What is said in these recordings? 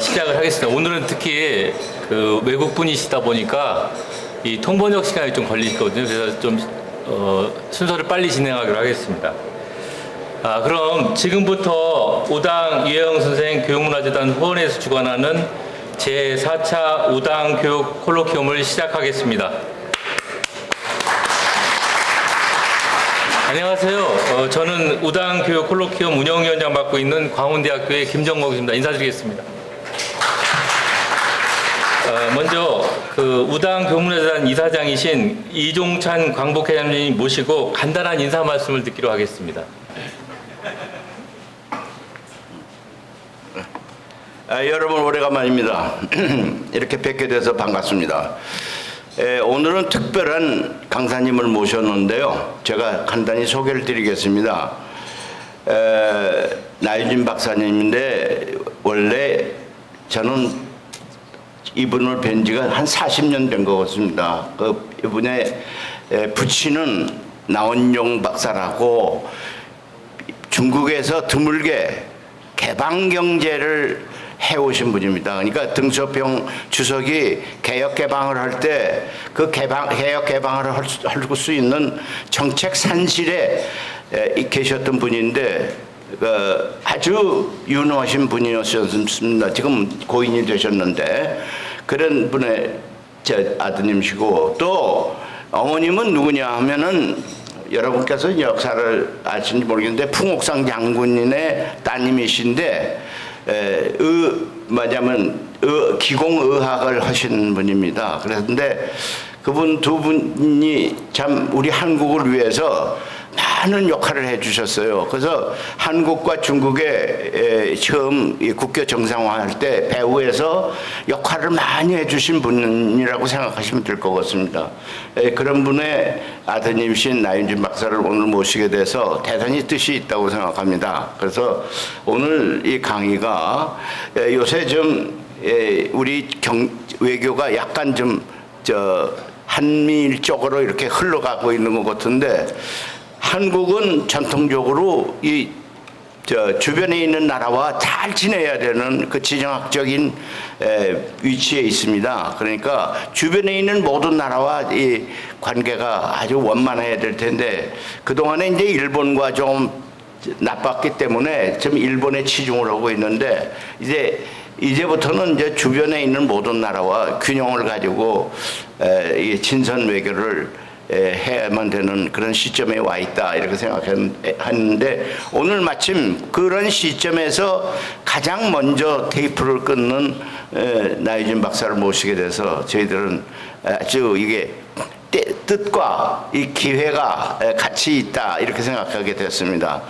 시작을 하겠습니다. 오늘은 특히 그 외국 분이시다 보니까 이 통번역 시간이 좀 걸리거든요. 그래서 좀 순서를 빨리 진행하기로 하겠습니다. 그럼 지금부터 우당 이혜영 선생 교육문화재단 후원에서 주관하는 제4차 우당 교육 콜로키움을 시작하겠습니다. 안녕하세요. 저는 우당 교육 콜로키움 운영위원장 맡고 있는 광운대학교의 김정목입니다. 인사드리겠습니다. 먼저 그 우당 교육문화재단 이사장이신 이종찬 광복회장님 모시고 간단한 인사 말씀을 듣기로 하겠습니다. 여러분 오래간만입니다. 이렇게 뵙게 돼서 반갑습니다. 오늘은 특별한 강사님을 모셨는데요. 제가 간단히 소개를 드리겠습니다. 나유진 박사님인데 원래 저는 이분을 뵌 지가 한 40년 된 것 같습니다. 이분의 부친은 나원용 박사라고 중국에서 드물게 개방경제를 해오신 분입니다. 그러니까 등소평 주석이 개혁 개방을 할 때 그 개혁 개방을 할 수 있는 정책 산실에 계셨던 분인데 아주 유능하신 분이었습니다. 지금 고인이 되셨는데 그런 분의 제 아드님이시고 또 어머님은 누구냐 하면은 여러분께서 역사를 아시는지 모르겠는데 풍옥상 장군인의 따님이신데 기공의학을 하신 분입니다. 그런데 그분 두 분이 참 우리 한국을 위해서 많은 역할을 해주셨어요. 그래서 한국과 중국의 처음 국교 정상화할 때 배후에서 역할을 많이 해주신 분이라고 생각하시면 될 것 같습니다. 그런 분의 아드님이신 나윤진 박사를 오늘 모시게 돼서 대단히 뜻이 있다고 생각합니다. 그래서 오늘 이 강의가 요새 좀 우리 외교가 약간 좀 한미일 쪽으로 이렇게 흘러가고 있는 것 같은데 한국은 전통적으로 주변에 있는 나라와 잘 지내야 되는 그 지정학적인 위치에 있습니다. 그러니까 주변에 있는 모든 나라와 이 관계가 아주 원만해야 될 텐데 그동안에 이제 일본과 좀 나빴기 때문에 좀 일본에 치중을 하고 있는데 이제부터는 이제 주변에 있는 모든 나라와 균형을 가지고 친선 외교를 해야만 되는 그런 시점에 와 있다 이렇게 생각했는데 오늘 마침 그런 시점에서 가장 먼저 테이프를 끊는 나유진 박사를 모시게 돼서 저희들은 아주 이게 뜻과 이 기회가 같이 있다 이렇게 생각하게 됐습니다.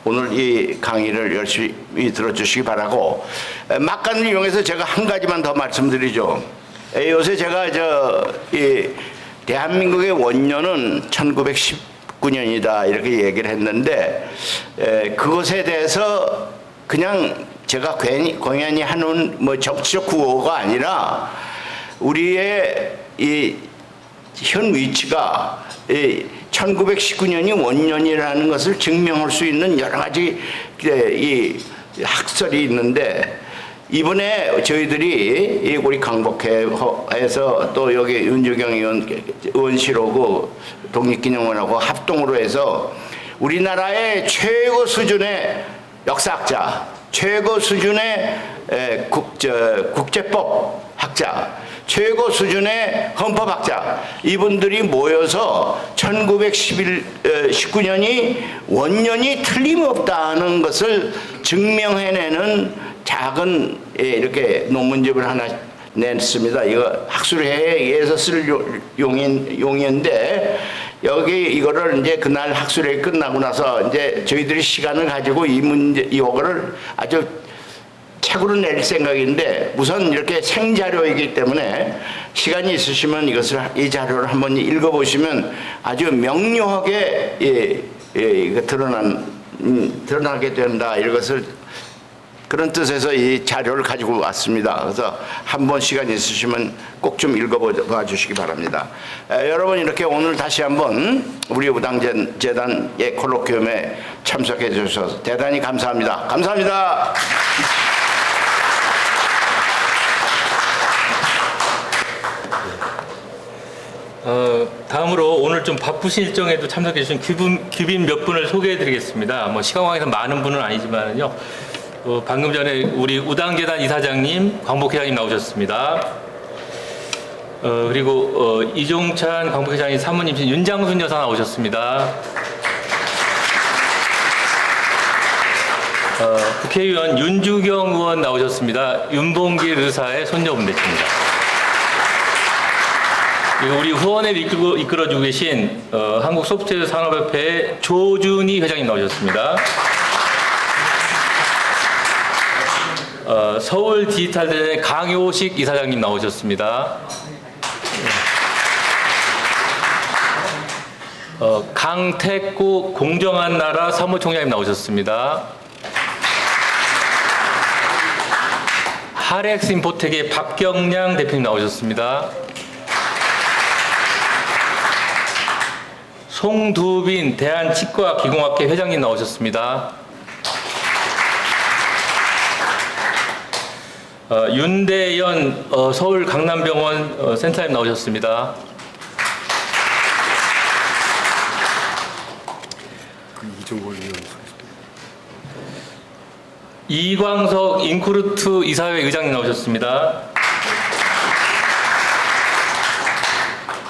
오늘 이 강의를 열심히 들어주시기 바라고 막간을 이용해서 제가 한 가지만 더 말씀드리죠. 요새 제가 대한민국의 원년은 1919년이다 이렇게 얘기를 했는데 그것에 대해서 그냥 제가 공연히 하는 정치적 구호가 아니라 우리의 이 현 위치가 1919년이 원년이라는 것을 증명할 수 있는 여러 가지 이 학설이 있는데 이번에 저희들이 우리 강복회에서 또 여기 윤주경 의원실하고 독립기념원하고 합동으로 해서 우리나라의 최고 수준의 역사학자, 최고 수준의 국제법 학자, 최고 수준의 헌법학자 이분들이 모여서 1919년이 원년이 틀림없다는 것을 증명해내는 작은 이렇게 논문집을 하나 냈습니다. 이거 학술회의에서 쓸 용인데 여기 이거를 이제 그날 학술회의 끝나고 나서 이제 저희들이 시간을 가지고 이거를 아주 책으로 낼 생각인데 우선 이렇게 생자료이기 때문에 시간이 있으시면 이 자료를 한번 읽어보시면 아주 명료하게 드러나게 된다 이것을 그런 뜻에서 이 자료를 가지고 왔습니다. 그래서 한번 시간 있으시면 꼭 좀 읽어봐 주시기 바랍니다. 여러분 이렇게 오늘 다시 한번 우리 우당재단의 콜로키움에 참석해 주셔서 대단히 감사합니다. 감사합니다. 다음으로 오늘 좀 바쁘신 일정에도 참석해 주신 귀빈 몇 분을 소개해 드리겠습니다. 뭐 시간 관계상 많은 분은 아니지만요. 방금 전에 우리 우당재단 이사장님, 광복회장님 나오셨습니다. 그리고 이종찬 광복회장님 사모님이신 윤장순 여사 나오셨습니다. 국회의원 윤주경 의원 나오셨습니다. 윤봉길 의사의 손녀분들입니다. 그리고 우리 후원회를 이끌어주고 계신 한국소프트웨어산업협회의 조준희 회장님 나오셨습니다. 서울 디지털대전의 강효식 이사장님 나오셨습니다. 강택구 공정한 나라 사무총장님 나오셨습니다. 하렉스 인포텍의 박경량 대표님 나오셨습니다. 송두빈 대한치과기공학회 회장님 나오셨습니다. 윤대연 서울 강남병원 센터님 나오셨습니다. 이광석 인쿠르트 이사회 의장님 나오셨습니다.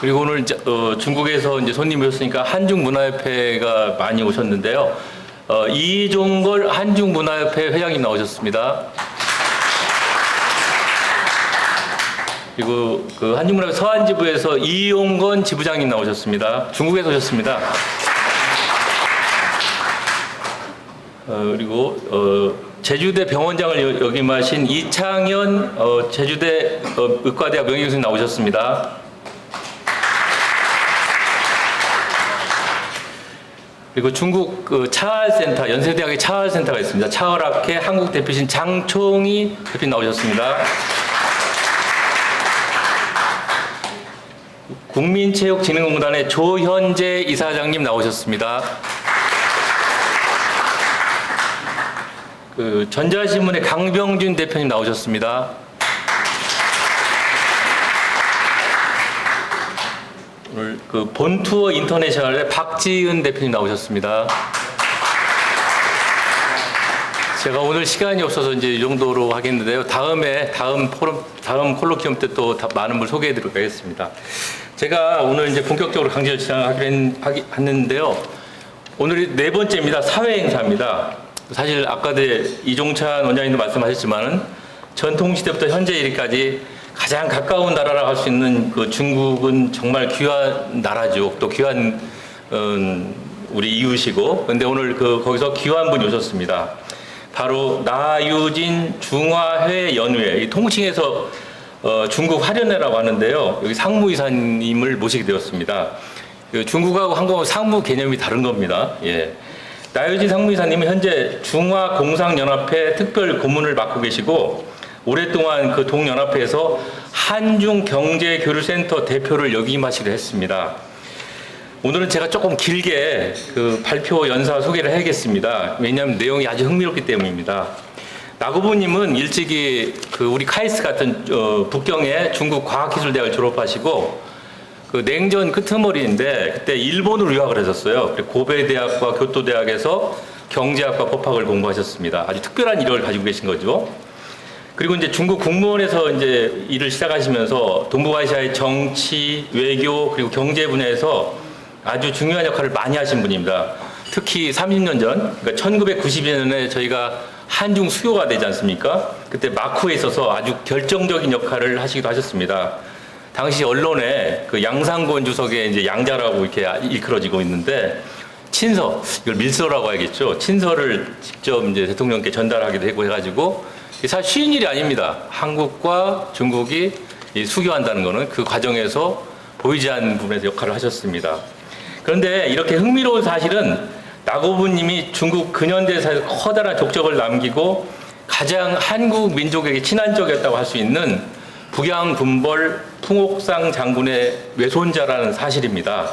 그리고 오늘 중국에서 이제 손님이 오셨으니까 한중문화협회가 많이 오셨는데요. 이종걸 한중문화협회 회장님 나오셨습니다. 그리고 그 한중문화협회 서한지부에서 이용건 지부장님 나오셨습니다. 중국에서 오셨습니다. 그리고 제주대 병원장을 역임하신 이창현 제주대 의과대학 명예교수님 나오셨습니다. 그리고 중국 그 차알센터, 연세대학의 차알센터가 있습니다. 차얼학회 한국 대표신 장총희 대표님 나오셨습니다. 국민체육진흥공단의 조현재 이사장님 나오셨습니다. 그 전자신문의 강병준 대표님 나오셨습니다. 오늘 그 본투어 인터내셔널의 박지은 대표님 나오셨습니다. 제가 오늘 시간이 없어서 이제 이 정도로 하겠는데요. 다음 콜로키움 때 또 많은 분 소개해 드리도록 하겠습니다. 제가 오늘 이제 본격적으로 강좌를 진행하기로 했는데요. 오늘이 네 번째입니다. 사회 행사입니다. 사실 아까도 이종찬 원장님도 말씀하셨지만은 전통시대부터 현재 이르기까지 가장 가까운 나라라고 할 수 있는 그 중국은 정말 귀한 나라죠. 또 귀한 우리 이웃이고. 근데 오늘 거기서 귀한 분이 오셨습니다. 바로 나유진 중화회 연회, 통칭해서 중국 화련회라고 하는데요. 여기 상무이사님을 모시게 되었습니다. 중국하고 한국하고 상무 개념이 다른 겁니다. 예. 나유진 상무이사님은 현재 중화공상연합회 특별 고문을 맡고 계시고 오랫동안 그 동연합회에서 한중경제교류센터 대표를 역임하시기도 했습니다. 오늘은 제가 조금 길게 그 발표 연사 소개를 해야겠습니다. 왜냐하면 내용이 아주 흥미롭기 때문입니다. 나고부님은 일찍이 그 우리 카이스트 같은 북경의 중국 과학기술대학을 졸업하시고 그 냉전 끄트머리인데 그때 일본으로 유학을 하셨어요. 고베대학과 교토대학에서 경제학과 법학을 공부하셨습니다. 아주 특별한 이력을 가지고 계신 거죠. 그리고 이제 중국 국무원에서 이제 일을 시작하시면서 동북아시아의 정치, 외교 그리고 경제 분야에서 아주 중요한 역할을 많이 하신 분입니다. 특히 30년 전, 그러니까 1990년에 저희가 한중 수교가 되지 않습니까? 그때 마쿠에 있어서 아주 결정적인 역할을 하시기도 하셨습니다. 당시 언론에 그 양상곤 주석의 이제 양자라고 이렇게 일컬어지고 있는데 친서, 이걸 밀서라고 해야겠죠. 친서를 직접 이제 대통령께 전달하기도 하고 해가지고 사실 쉬운 일이 아닙니다. 한국과 중국이 수교한다는 것은 그 과정에서 보이지 않는 부분에서 역할을 하셨습니다. 그런데 이렇게 흥미로운 사실은 나고부님이 중국 근현대사에서 커다란 족적을 남기고 가장 한국 민족에게 친한적이었다고 할 수 있는 북양군벌 풍옥상 장군의 외손자라는 사실입니다.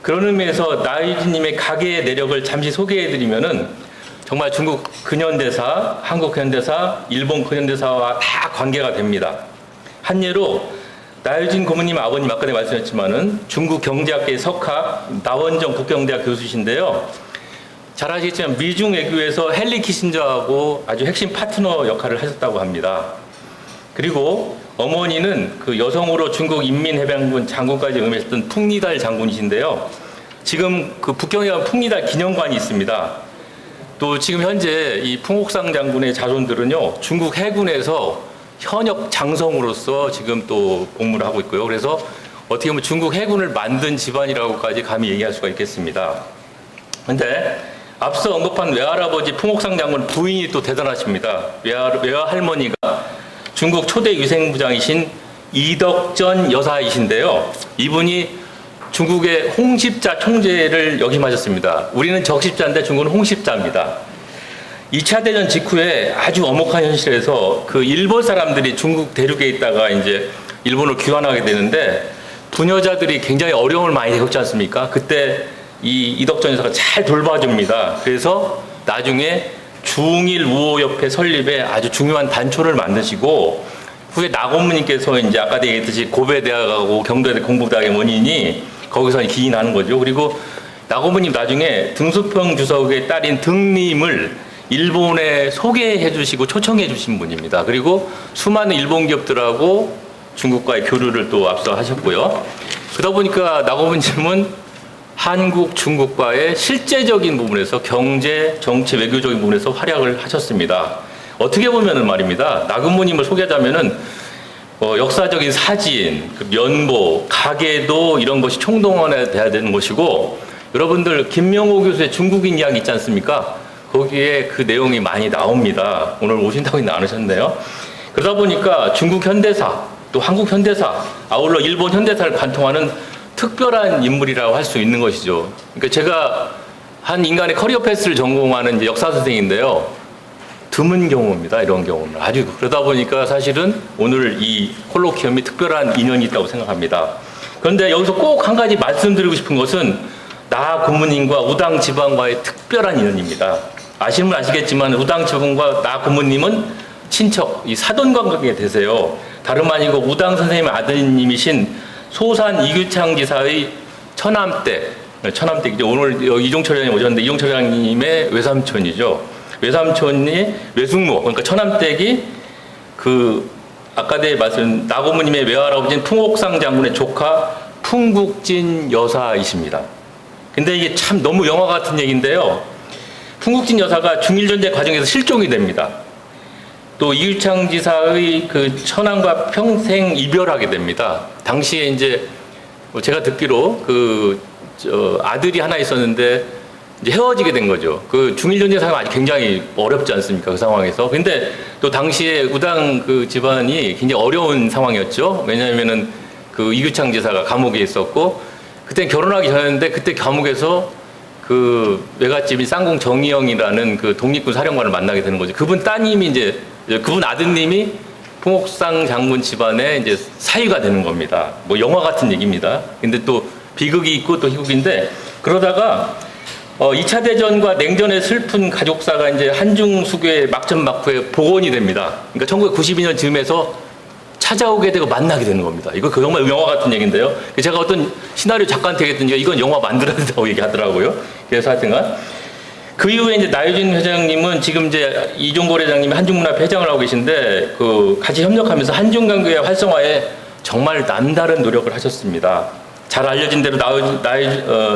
그런 의미에서 나유진님의 가계의 내력을 잠시 소개해드리면은 정말 중국 근현대사, 한국 근현대사, 일본 근현대사와 다 관계가 됩니다. 한 예로 나유진 고모님 아버님 아까 내가 말씀했지만은 중국 경제학계 석학 나원정 국경대학 교수신데요. 잘 아시겠지만 미중 외교에서 헨리 키신저하고 아주 핵심 파트너 역할을 하셨다고 합니다. 그리고 어머니는 그 여성으로 중국 인민해방군 장군까지 임했던 풍리달 장군이신데요. 지금 그 북경에 가면 풍리달 기념관이 있습니다. 또 지금 현재 이 풍옥상 장군의 자손들은요, 중국 해군에서 현역 장성으로서 지금 또 복무를 하고 있고요. 그래서 어떻게 보면 중국 해군을 만든 집안이라고까지 감히 얘기할 수가 있겠습니다. 근데 앞서 언급한 외할아버지 풍옥상 장군 부인이 또 대단하십니다. 외할머니가 중국 초대 위생부장이신 이덕전 여사이신데요. 이분이 중국의 홍십자 총재를 역임하셨습니다. 우리는 적십자인데 중국은 홍십자입니다. 2차 대전 직후에 아주 엄혹한 현실에서 그 일본 사람들이 중국 대륙에 있다가 이제 일본으로 귀환하게 되는데 부녀자들이 굉장히 어려움을 많이 겪지 않습니까? 그때 이 이덕전 여사가 잘 돌봐줍니다. 그래서 나중에 중일우호협회 설립에 아주 중요한 단초를 만드시고 후에 나고모님께서 이제 아까 얘기했듯이 고베대학하고 경도대 공부대학의 원인이 거기서 기인하는 거죠. 그리고 나고모님 나중에 등수평 주석의 딸인 등림을 일본에 소개해 주시고 초청해 주신 분입니다. 그리고 수많은 일본 기업들하고 중국과의 교류를 또 앞서 하셨고요. 그러다 보니까 나고모님은 한국, 중국과의 실제적인 부분에서 경제, 정치, 외교적인 부분에서 활약을 하셨습니다. 어떻게 보면은 말입니다. 나고모님을 소개하자면은 역사적인 사진, 그 면보, 가계도 이런 것이 총동원돼야 되는 것이고, 여러분들 김명호 교수의 중국인 이야기 있지 않습니까? 거기에 그 내용이 많이 나옵니다. 오늘 오신다고 나누셨네요. 그러다 보니까 중국 현대사, 또 한국 현대사, 아울러 일본 현대사를 관통하는 특별한 인물이라고 할 수 있는 것이죠. 그러니까 제가 한 인간의 커리어 패스를 전공하는 이제 역사 선생인데요. 드문 경우입니다. 이런 경우는. 아주 그러다 보니까 사실은 오늘 이 콜로키움이 특별한 인연이 있다고 생각합니다. 그런데 여기서 꼭 한 가지 말씀드리고 싶은 것은 나 고모님과 우당 지방과의 특별한 인연입니다. 아시는 분 아시겠지만 우당 지방과 나 고모님은 친척, 이 사돈 관계에 되세요. 다름 아니고 우당 선생님의 아드님이신 소산 이규창 지사의 처남댁, 이제 오늘 이종철 회장님 오셨는데 이종철 회장님의 외삼촌이죠. 외삼촌이 외숙모, 그러니까 처남댁이 그 아까 말씀 나고모님의 외할아버지인 풍옥상 장군의 조카 풍국진 여사이십니다. 근데 이게 참 너무 영화 같은 얘기인데요. 풍국진 여사가 중일전쟁 과정에서 실종이 됩니다. 또 이규창 지사의 그 처남과 평생 이별하게 됩니다. 당시에 이제 제가 듣기로 아들이 하나 있었는데 이제 헤어지게 된 거죠. 그 중일전쟁 상황 아직 굉장히 어렵지 않습니까? 그 상황에서. 근데 또 당시에 우당 그 집안이 굉장히 어려운 상황이었죠. 왜냐하면은 그 이규창 지사가 감옥에 있었고 그때 결혼하기 전이었는데 그때 감옥에서 그 외갓집인 쌍공 정의영이라는 그 독립군 사령관을 만나게 되는 거죠. 그분 따님이 이제 그분 아드님이 풍옥상 장군 집안의 이제 사위가 되는 겁니다. 뭐 영화 같은 얘기입니다. 근데 또 비극이 있고 또 희극인데 그러다가 2차 대전과 냉전의 슬픈 가족사가 이제 한중 수교의 막전 막후에 복원이 됩니다. 그러니까 1992년 즈음에서 찾아오게 되고 만나게 되는 겁니다. 이거 정말 영화 같은 얘기인데요. 제가 어떤 시나리오 작가한테 얘기했더니 이건 영화 만들어야 된다고 얘기하더라고요. 그래서 하여튼간 그 이후에 이제 나유진 회장님은 지금 이제 이종걸 회장님이 한중문화회 회장을 하고 계신데 그 같이 협력하면서 한중 관계의 활성화에 정말 남다른 노력을 하셨습니다. 잘 알려진 대로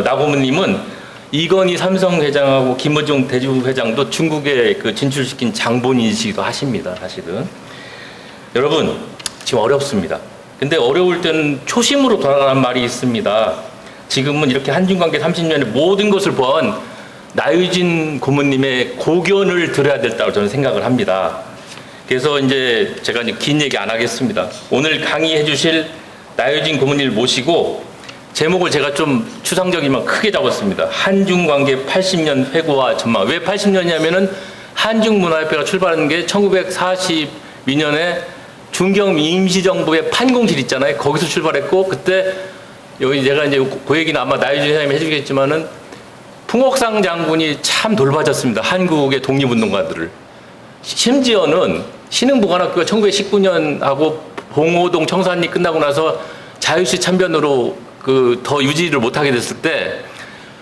나고모님은 이건희 삼성 회장하고 김어중 대주 회장도 중국에 그 진출시킨 장본인이시기도 하십니다. 사실은 여러분 지금 어렵습니다. 근데 어려울 때는 초심으로 돌아가는 말이 있습니다. 지금은 이렇게 한중 관계 30년의 모든 것을 보아온 나유진 고모님의 고견을 들어야 된다고 저는 생각을 합니다. 그래서 이제 제가 이제 긴 얘기 안 하겠습니다. 오늘 강의해 주실 나유진 고모님을 모시고 제목을 제가 좀 추상적이지만 크게 잡았습니다. 한중 관계 80년 회고와 전망. 왜 80년이냐면은 한중문화협회가 출발한 게 1942년에 중경 임시정부의 판공실 있잖아요. 거기서 출발했고 그때 여기 제가 이제 그 얘기는 아마 나유진 회장님이 해주겠지만은 풍옥상 장군이 참 돌봐줬습니다. 한국의 독립운동가들을. 심지어는 신흥보관학교가 1919년하고 봉오동 청산리 끝나고 나서 자유시 참변으로 그 더 유지를 못하게 됐을 때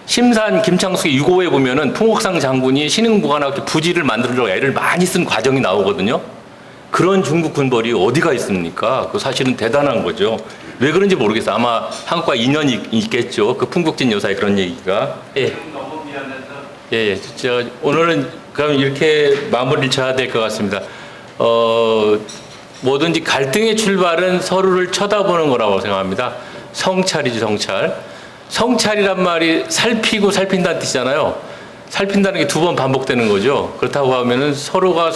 심산 김창숙의 6호에 보면은 풍옥상 장군이 신흥무관학교 부지를 만들려고 애를 많이 쓴 과정이 나오거든요. 그런 중국 군벌이 어디가 있습니까? 그 사실은 대단한 거죠. 왜 그런지 모르겠어요. 아마 한국과 인연이 있겠죠. 그 풍국진 여사의 그런 얘기가. 예. 너무 미안해서. 예, 저 오늘은 그럼 이렇게 마무리를 쳐야 될 것 같습니다. 뭐든지 갈등의 출발은 서로를 쳐다보는 거라고 생각합니다. 성찰이지, 성찰. 성찰이란 말이 살피고 살핀다는 뜻이잖아요. 살핀다는 게 2번 반복되는 거죠. 그렇다고 하면은 서로가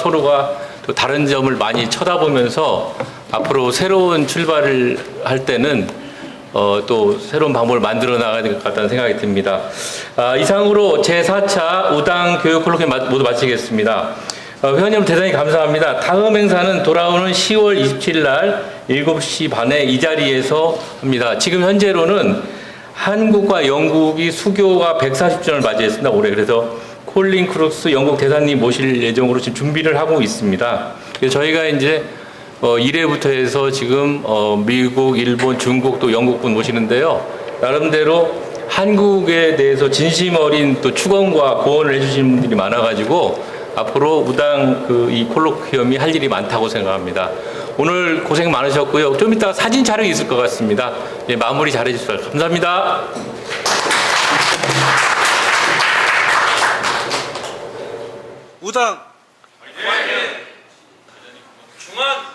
또 다른 점을 많이 쳐다보면서 앞으로 새로운 출발을 할 때는 또 새로운 방법을 만들어 나가야 될 것 같다는 생각이 듭니다. 이상으로 제4차 우당 교육 콜로퀴 모두 마치겠습니다. 회원님 대단히 감사합니다. 다음 행사는 돌아오는 10월 27일 날 7시 반에 이 자리에서 합니다. 지금 현재로는 한국과 영국이 수교가 140주년을 맞이했습니다. 올해. 그래서 콜린 크룩스 영국 대사님 모실 예정으로 지금 준비를 하고 있습니다. 그래서 저희가 이제 1회부터 해서 지금 미국, 일본, 중국 또 영국분 모시는데요. 나름대로 한국에 대해서 진심 어린 또 축원과 고언을 해주시는 분들이 많아가지고 앞으로 우당 이 콜로퀴엄이 할 일이 많다고 생각합니다. 오늘 고생 많으셨고요. 좀 이따 사진 촬영이 있을 것 같습니다. 예, 마무리 잘해주셔서 감사합니다. 우당 중앙